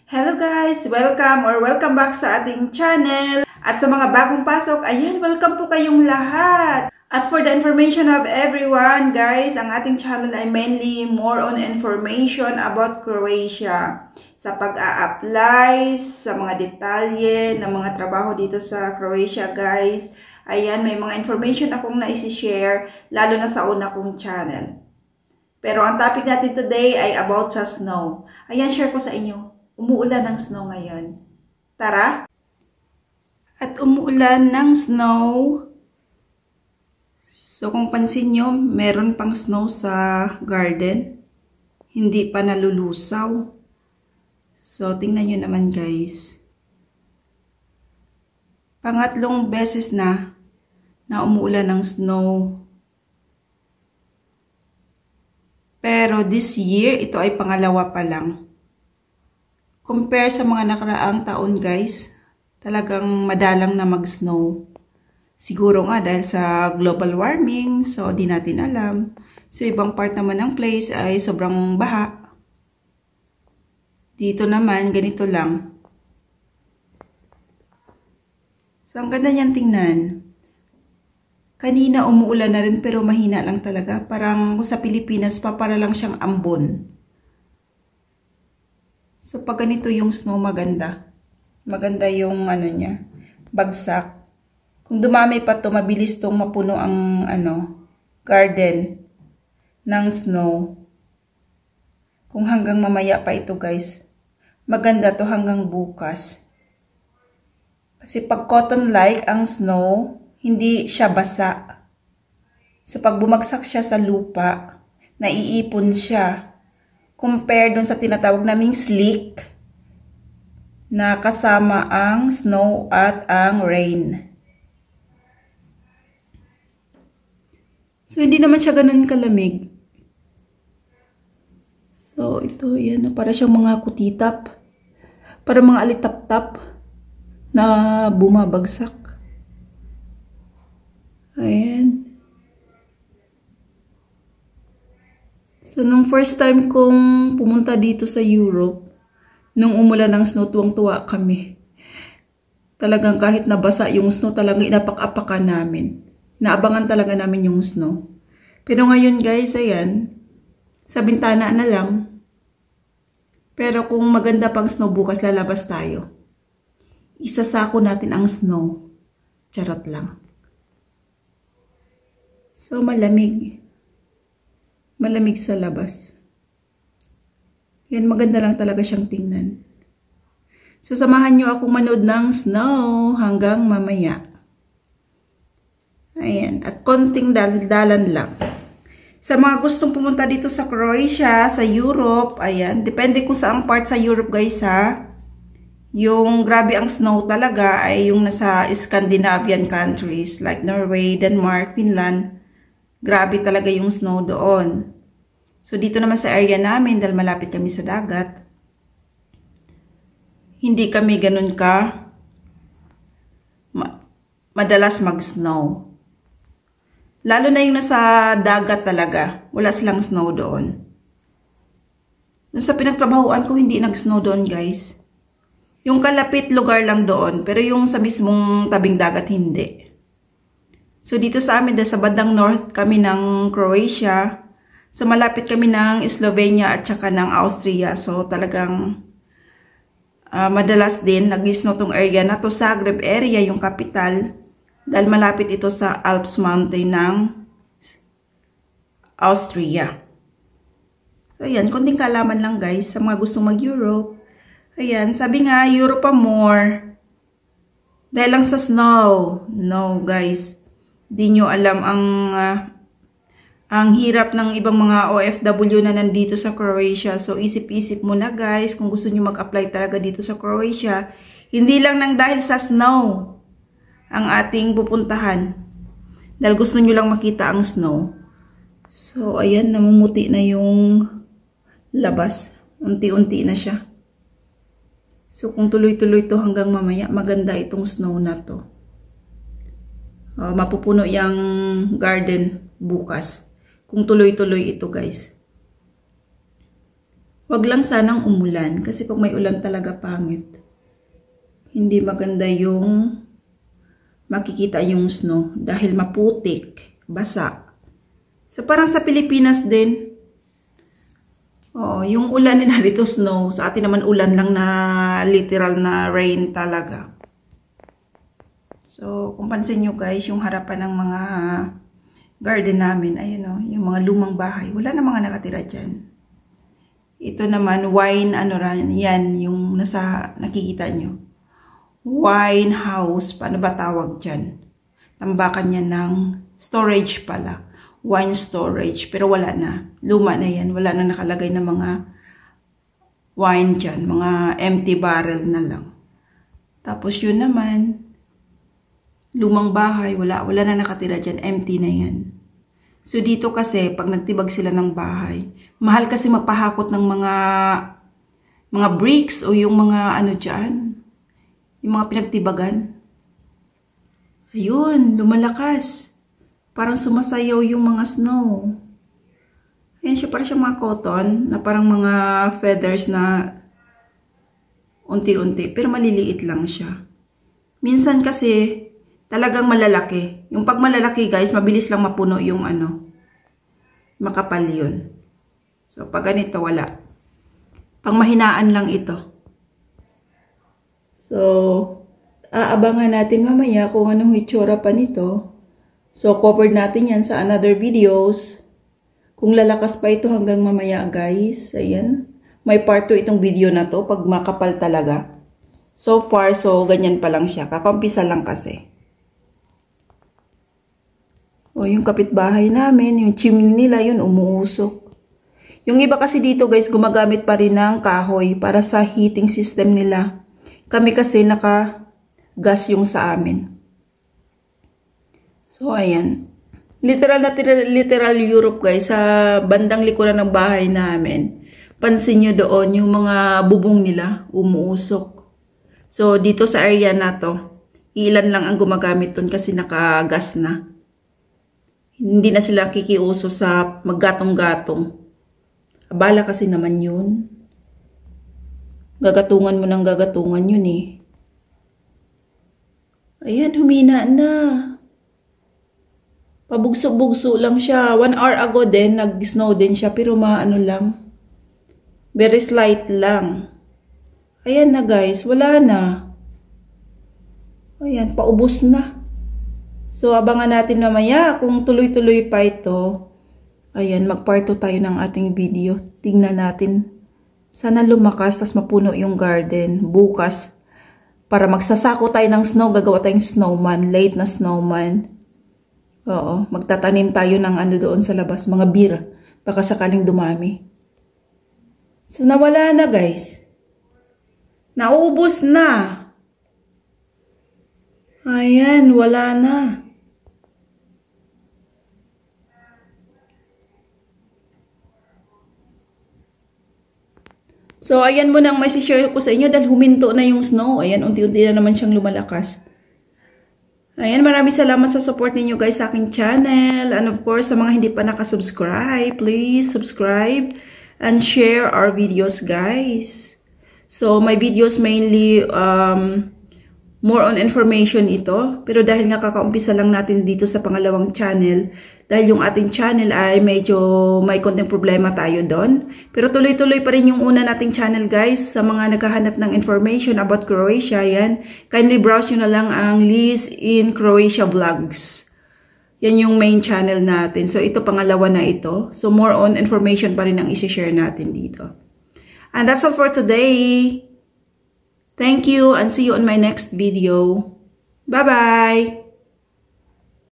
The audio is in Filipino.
Hello guys! Welcome back sa ating channel. At sa mga bagong pasok, ayan, welcome po kayong lahat. At for the information of everyone, guys, ang ating channel ay mainly more on information about Croatia. Sa pag-a-apply, sa mga detalye ng mga trabaho dito sa Croatia, guys. Ayan, may mga information akong na-share, lalo na sa una kong channel. Pero ang topic natin today ay about sa snow. Ayan, share ko sa inyo. Umuulan ng snow ngayon. Tara! At umuulan ng snow. So kung pansin nyo, meron pang snow sa garden. Hindi pa nalulusaw. So tingnan nyo naman guys. Pangatlong beses na umuulan ng snow. Pero this year, ito ay pangalawa pa lang. Compare sa mga nakaraang taon guys, talagang madalang na mag-snow. Siguro nga dahil sa global warming, so di natin alam. So ibang part naman ng place ay sobrang baha. Dito naman, ganito lang. So ang ganda niyan tingnan. Kanina umuulan na rin pero mahina lang talaga. Parang sa Pilipinas pa para lang siyang ambon. So pag ganito yung snow maganda. Maganda yung ano niya, bagsak. Kung dumami pa to, mabilis tong mapuno ang garden ng snow. Kung hanggang mamaya pa ito guys. Maganda to hanggang bukas. Kasi pag cotton-like ang snow, hindi siya basa. So pag bumagsak siya sa lupa, naiipon siya. Compare dun sa tinatawag naming slick na kasama ang snow at ang rain. So hindi naman siya ganun kalamig. So ito yan, para siyang mga kutitap. Para mga alitap-tap na bumabagsak. Ayan. So, nung first time kong pumunta dito sa Europe, nung umulan ng snow, tuwang-tuwa kami. Talagang kahit nabasa yung snow, talagang inapak-apakan namin. Naabangan talaga namin yung snow. Pero ngayon guys, ayan, sa bintana na lang. Pero kung maganda pang snow, bukas lalabas tayo. Isasako natin ang snow. Charot lang. So, malamig. Malamig sa labas. Yan, maganda lang talaga siyang tingnan. So, samahan nyo akong manood ng snow hanggang mamaya. Ayan. At konting dalan lang. Sa mga gustong pumunta dito sa Croatia, sa Europe, ayan. Depende kung saang part sa Europe guys ha. Yung grabe ang snow talaga ay yung nasa Scandinavian countries like Norway, Denmark, Finland. Grabe talaga yung snow doon. So, dito naman sa area namin, dahil malapit kami sa dagat, hindi kami ganun ka madalas mag-snow. Lalo na yung nasa dagat talaga, wala silang snow doon. Doon sa pinagtrabahuan ko, hindi nag-snow doon guys. Yung kalapit lugar lang doon, pero yung sa mismong tabing dagat, hindi. So, dito sa amin, dahil sa bandang north kami ng Croatia, so malapit kami ng Slovenia at saka ng Austria. So, talagang madalas din nag-snow tong area na to. Zagreb area, yung capital, dahil malapit ito sa Alps Mountain ng Austria. So, ayan, konting kaalaman lang guys sa mga gustong mag-Europe. Ayan, sabi nga, Europe pa more. Dahil lang sa snow. No, guys. Di nyo alam ang hirap ng ibang mga OFW na nandito sa Croatia. So, isip-isip muna guys kung gusto nyo mag-apply talaga dito sa Croatia. Hindi lang nang dahil sa snow ang ating pupuntahan. Dahil gusto nyo lang makita ang snow. So, ayan, namumuti na yung labas. Unti-unti na siya. So, kung tuloy-tuloy to hanggang mamaya, maganda itong snow na to. Mapupuno yung garden bukas. Kung tuloy-tuloy ito guys. Wag lang sanang umulan kasi pag may ulan talaga pangit. Hindi maganda yung makikita yung snow dahil maputik, basa. So parang sa Pilipinas din. Oh, yung ulan nila dito snow, sa atin naman ulan lang na literal na rain talaga. So kung pansin nyo guys, yung harapan ng mga garden namin, ayun o, yung mga lumang bahay, wala na mga nakatira dyan. Ito naman, wine, ano ran, yan, yung nasa, nakikita nyo. Wine house, paano ba tawag dyan? Tambakan niya ng storage pala. Wine storage, pero wala na. Luma na yan, wala na nakalagay na mga wine dyan, mga empty barrel na lang. Tapos yun naman, lumang bahay, wala na nakatira dyan, empty na yan. So dito kasi, pag nagtibag sila ng bahay, mahal kasi magpahakot ng mga bricks o yung mga ano dyan, yung mga pinagtibagan. Ayun, lumalakas. Parang sumasayaw yung mga snow. Ayan siya, parang siya mga cotton, na parang mga feathers na unti-unti, pero maliliit lang siya. Minsan kasi, talagang malalaki. Yung pag malalaki guys, mabilis lang mapuno yung ano, makapal yun. So pag ganito, wala. Pang mahinaan lang ito. So, aabangan natin mamaya kung anong itsura pa nito. So, covered natin yan sa another videos. Kung lalakas pa ito hanggang mamaya guys. Ayan. May part 2 itong video na to pag makapal talaga. So far, so ganyan pa lang siya. Kakampisa lang kasi. O, yung kapitbahay namin, yung chimney nila, yun umuusok. Yung iba kasi dito guys, gumagamit pa rin ng kahoy para sa heating system nila. Kami kasi naka-gas yung sa amin. So, ayan. Literal Europe guys, sa bandang likuran ng bahay namin. Pansin nyo doon, yung mga bubong nila, umuusok. So, dito sa area na to, ilan lang ang gumagamit doon kasi naka-gas na. Hindi na sila kikiuso sa maggatong-gatong. Abala kasi naman yun. Gagatungan mo ng gagatungan yun eh. Ayan, humina na. Pabugso-bugso lang siya. 1 hour ago din, nag-snow din siya. Pero maano lang. Very slight lang. Ayan na guys, wala na. Ayan, paubos na. So, abangan natin mamaya kung tuloy-tuloy pa ito. Ayan, mag-part 2 tayo ng ating video. Tingnan natin. Sana lumakas, tas mapuno yung garden. Bukas, para magsasako tayo ng snow, gagawa tayong snowman. Late na snowman. Oo, magtatanim tayo ng ano doon sa labas. Mga beer. Baka sakaling dumami. So, nawala na guys. Naubos na. Ayan, wala na. So, ayan muna ang may-share ko sa inyo dahil huminto na yung snow. Ayan, unti-unti na naman siyang lumalakas. Ayan, maraming salamat sa support ninyo guys sa aking channel. And of course, sa mga hindi pa nakasubscribe, please subscribe and share our videos guys. So, my videos mainly more on information ito. Pero dahil nga kakaumpisa lang natin dito sa pangalawang channel, dahil yung ating channel ay medyo may konting problema tayo doon. Pero tuloy-tuloy pa rin yung una nating channel guys. Sa mga naghahanap ng information about Croatia, yan. Kindly browse nyo na lang ang Liz in Croatia Vlogs. Yan yung main channel natin. So ito pangalawa na ito. So more on information pa rin ang isi-share natin dito. And that's all for today. Thank you and see you on my next video. Bye-bye!